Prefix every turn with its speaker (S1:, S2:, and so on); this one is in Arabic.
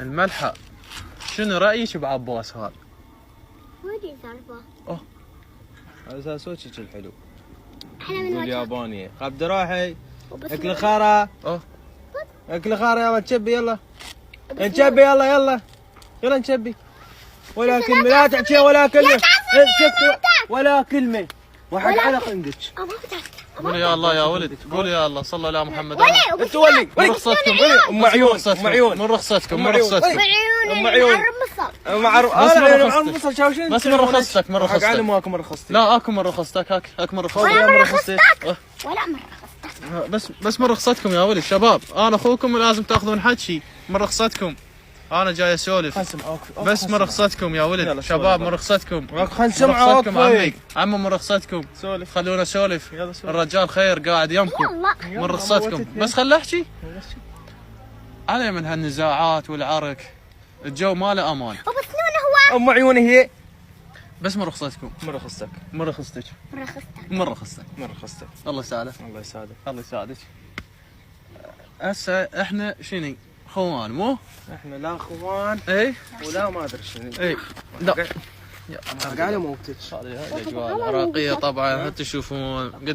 S1: الملحة، شنو رأيك بعباس هذا؟
S2: ودي سالفة.
S1: اوه هذا صوتك الحلو.
S2: احنا من وجه
S1: ياباني قبض روحي
S2: وبس
S1: اكل خارة. اوه اكل خارة، يلا نشبي، يلا نشبي، يلا نشبي. ولا كلمة لا تحكي، ولا كلمة ولا كلمة. واحد على قندك. قول يا الله يا ولد، قول يا الله، صلى على محمد.
S2: انت ولي
S1: من رخصتكم،
S2: ام
S1: من رخصتكم.
S2: ام عيون
S1: بس من رخصتك.
S3: قال ماكو من رخصتي.
S1: لا اكو من رخصتك، اكو من رخصتك.
S2: ولا من رخصتك ولا من رخصتك.
S1: بس من رخصتكم يا ولد. شباب انا اخوكم، لازم تاخذون حكي من رخصتكم. انا جاي اسولف بس من رخصتكم يا ولد. شباب من رخصتكم،
S3: خلنا نسمعك
S1: عمي من رخصتكم.
S3: سولف،
S1: خلونا نسولف. الرجال خير قاعد يمكم. من رخصتكم بس خلنا احكي. علي من هالنزاعات والعرك، الجو ما له امان.
S2: وبس نونه هو
S3: ام عيوني هي.
S1: بس من رخصتكم.
S3: من رخصتك.
S1: من رخصتك.
S2: من رخصتك.
S1: من رخصتك.
S3: من رخصتك.
S1: الله يساعدك.
S3: الله يساعدك.
S1: الله يساعدك. هسه احنا شنو؟ خوان مو؟
S3: احنا لا اخوان
S1: اي
S3: ولا ما ادري شنو.
S1: اي لا
S3: قاعد اموتك.
S1: هذه الاجواء العراقيه طبعا، تشوفون قد